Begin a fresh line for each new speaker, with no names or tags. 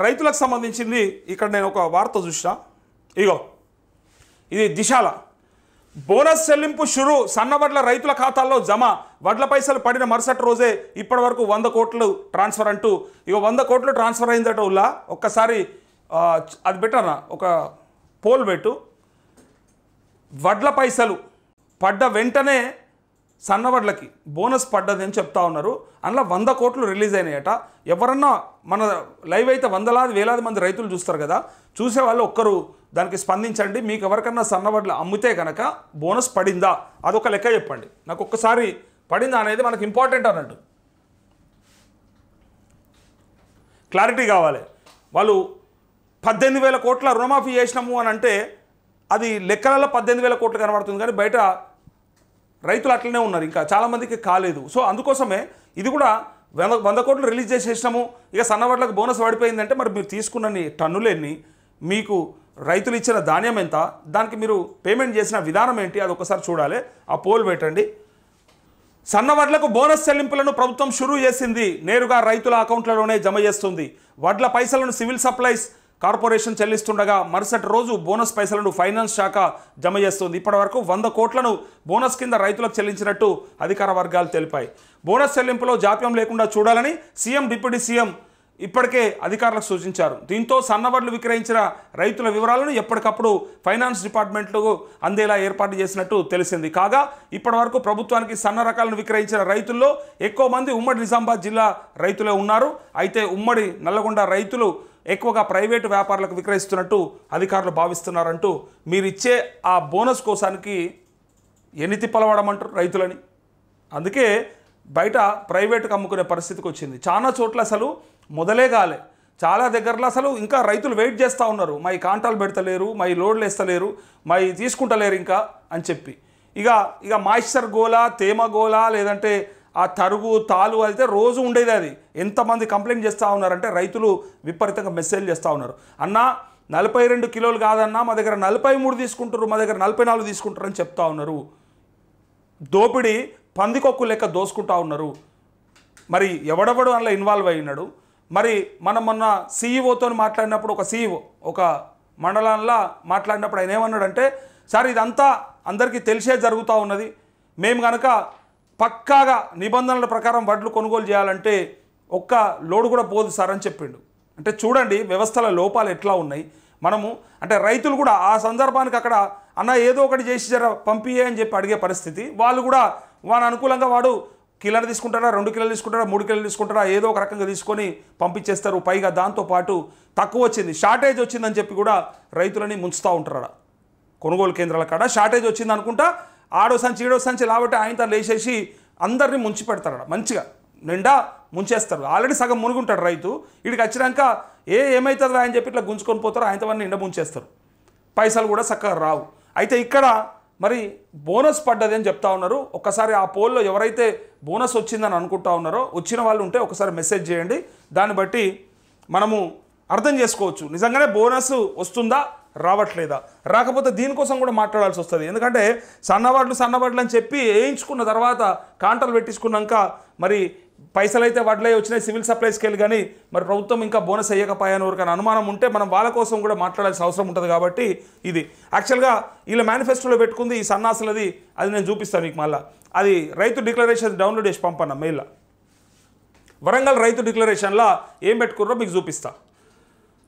రైతులకు సంబంధించింది ఇక్కడ నేను ఒక వార్త చూసిన. ఇగో ఇది దిశాల బోనస్ చెల్లింపు షురు, సన్నవడ్ల రైతుల ఖాతాల్లో జమ, వడ్ల పైసలు పడిన మరుసటి రోజే ఇప్పటి వరకు 100 కోట్లు ట్రాన్స్ఫర్ అంటూ ఇక 100 కోట్లు ట్రాన్స్ఫర్ అయిందట. ఉల్లా ఒక్కసారి అది పెట్టానా, ఒక పోల్ పెట్టు. వడ్ల పైసలు పడ్డ వెంటనే సన్నవడ్లకి బోనస్ పడ్డది అని చెప్తా ఉన్నారు. అందులో 100 కోట్లు రిలీజ్ అయినాయట. ఎవరన్నా మన లైవ్ అయితే వందలాది వేలాది మంది రైతులు చూస్తారు కదా, చూసే వాళ్ళు ఒక్కరు దానికి స్పందించండి. మీకు ఎవరికన్నా సన్నవడ్లు అమ్మితే కనుక బోనస్ పడిందా అదొక లెక్క చెప్పండి. నాకు ఒక్కసారి పడిందా అనేది మనకు ఇంపార్టెంట్ అన్నట్టు, క్లారిటీ కావాలి. వాళ్ళు 18,000 కోట్ల రుణమాఫీ చేసినాము అని అంటే అది లెక్కలలో 18,000 కోట్లు కనబడుతుంది, కానీ బయట రైతులు అట్లనే ఉన్నారు, ఇంకా చాలామందికి కాలేదు. సో అందుకోసమే ఇది కూడా 100 కోట్లు రిలీజ్ చేసేసినాము, ఇక సన్నవడ్లకు బోనస్ పడిపోయిందంటే మరి మీరు తీసుకున్న టన్నులు ఎన్ని, మీకు రైతులు ఇచ్చిన ధాన్యం ఎంత, దానికి మీరు పేమెంట్ చేసిన విధానం ఏంటి, అది ఒకసారి చూడాలి. ఆ పోల్ పెట్టండి. సన్నవడ్లకు బోనస్ చెల్లింపులను ప్రభుత్వం షురూ చేసింది, నేరుగా రైతుల అకౌంట్లలోనే జమ చేస్తుంది. వడ్ల పైసలను సివిల్ సప్లైస్ కార్పొరేషన్ చెల్లిస్తుండగా మరుసటి రోజు బోనస్ పైసలను ఫైనాన్స్ శాఖ జమ చేస్తుంది. ఇప్పటి వరకు 100 కోట్లను బోనస్ కింద రైతులకు చెల్లించినట్టు అధికార వర్గాలు తెలిపాయి. బోనస్ చెల్లింపులో జాప్యం లేకుండా చూడాలని సీఎం, డిప్యూటీ సీఎం ఇప్పటికే అధికారులకు సూచించారు. దీంతో సన్నవడ్లు విక్రయించిన రైతుల వివరాలను ఎప్పటికప్పుడు ఫైనాన్స్ డిపార్ట్మెంట్లకు అందేలా ఏర్పాటు చేసినట్టు తెలిసింది. కాగా ఇప్పటి వరకు ప్రభుత్వానికి సన్న రకాలను విక్రయించిన రైతుల్లో ఎక్కువ మంది ఉమ్మడి నిజామాబాద్ జిల్లా రైతులే ఉన్నారు. అయితే ఉమ్మడి నల్లగొండ రైతులు ఎక్కువగా ప్రైవేటు వ్యాపారులకు విక్రయిస్తున్నట్టు అధికారులు భావిస్తున్నారంటూ మీరిచ్చే ఆ బోనస్ కోసానికి ఎన్ని తిప్పలవడమంటారు రైతులని. అందుకే బయట ప్రైవేటుకు అమ్ముకునే పరిస్థితికి వచ్చింది. చాలా చోట్ల అసలు మొదలే కాలే, చాలా దగ్గరలో అసలు ఇంకా రైతులు వెయిట్ చేస్తూ ఉన్నారు, మై కాంటాలు పెడతలేరు, మై లోడ్లు వేస్తలేరు, మై తీసుకుంటలేరు ఇంకా అని చెప్పి. ఇక మాయిశ్చర్ గోలా, తేమ గోలా, లేదంటే ఆ తరుగు తాలు అయితే రోజు ఉండేది. అది ఎంతమంది కంప్లైంట్ చేస్తూ ఉన్నారంటే రైతులు విపరీతంగా మెసేజ్ చేస్తూ ఉన్నారు. అన్నా 42 కిలోలు కాదన్నా, మా దగ్గర 43 తీసుకుంటారు, మా దగ్గర 44 తీసుకుంటారు అని చెప్తా ఉన్నారు. దోపిడీ పందికొక్కు లెక్క దోసుకుంటా ఉన్నారు. మరి ఎవడెవడు అందులో ఇన్వాల్వ్ అయినాడు. మరి మనం మొన్న సీఈఓతో మాట్లాడినప్పుడు, ఒక సీఈఓ ఒక మండలంలో మాట్లాడినప్పుడు ఆయన ఏమన్నాడంటే, సార్ ఇదంతా అందరికీ తెలిసే జరుగుతూ ఉన్నది, మేము కనుక పక్కాగా నిబంధనల ప్రకారం వడ్లు కొనుగోలు చేయాలంటే ఒక్క లోడు కూడా పోదు సార్ అని చెప్పిండు. అంటే చూడండి వ్యవస్థల లోపాలు ఎట్లా ఉన్నాయి. మనము అంటే రైతులు కూడా ఆ సందర్భానికి అక్కడ అన్న ఏదో ఒకటి చేసి జర పంపియే అని చెప్పి అడిగే పరిస్థితి. వాళ్ళు కూడా వాని అనుకూలంగా వాడు కిలో తీసుకుంటారా, 2 కిలోలు తీసుకుంటారా, 3 కిలోలు తీసుకుంటారా, ఏదో ఒక రకంగా తీసుకొని పంపించేస్తారు. పైగా దాంతోపాటు తక్కువ వచ్చింది, షార్టేజ్ వచ్చిందని చెప్పి కూడా రైతులని ముంచుతూ ఉంటారు. కొనుగోలు కేంద్రాల కాడ షార్టేజ్ వచ్చింది అనుకుంటా ఆడో సంచి ఈడో సంచి లాబట్టి ఆయనతో లేచేసి అందరినీ ముంచి పెడతారు. మంచిగా నిండా ముంచేస్తారు. ఆల్రెడీ సగం మునుగుంటాడు రైతు, వీడికి వచ్చినాక ఏమవుతుందో అని చెప్పి ఇట్లా గుంజుకొని పోతారు, ఆయనతో నిండా ముంచేస్తారు. పైసలు కూడా చక్కగా రావు. అయితే ఇక్కడ మరి బోనస్ పడ్డది అని చెప్తా ఉన్నారు. ఒక్కసారి ఆ పోల్లో ఎవరైతే బోనస్ వచ్చిందని అనుకుంటా ఉన్నారో, వచ్చిన వాళ్ళు ఉంటే ఒకసారి మెసేజ్ చేయండి. దాన్ని బట్టి మనము అర్థం చేసుకోవచ్చు నిజంగానే బోనస్ వస్తుందా రావట్లేదా. రాకపోతే దీనికోసం కూడా మాట్లాడాల్సి వస్తుంది. ఎందుకంటే సన్నవడ్లు అని చెప్పి వేయించుకున్న తర్వాత కాంటలు పెట్టించుకున్నాక మరి పైసలు అయితే వడ్లే వచ్చినాయి సివిల్ సప్లైస్కి వెళ్ళి, కానీ మరి ప్రభుత్వం ఇంకా బోనస్ అయ్యకపోయాను ఎవరికైనా అనుమానం ఉంటే మనం వాళ్ళ కోసం కూడా మాట్లాడాల్సిన అవసరం ఉంటుంది. కాబట్టి ఇది యాక్చువల్గా వీళ్ళ మేనిఫెస్టోలో పెట్టుకుంది ఈ సన్నాసులది, అది నేను చూపిస్తాను మీకు. మళ్ళీ అది రైతు డిక్లరేషన్ డౌన్లోడ్ చేసి పంపన్నా మెయిల్లో. వరంగల్ రైతు డిక్లరేషన్లో ఏం పెట్టుకుర్రో మీకు చూపిస్తా.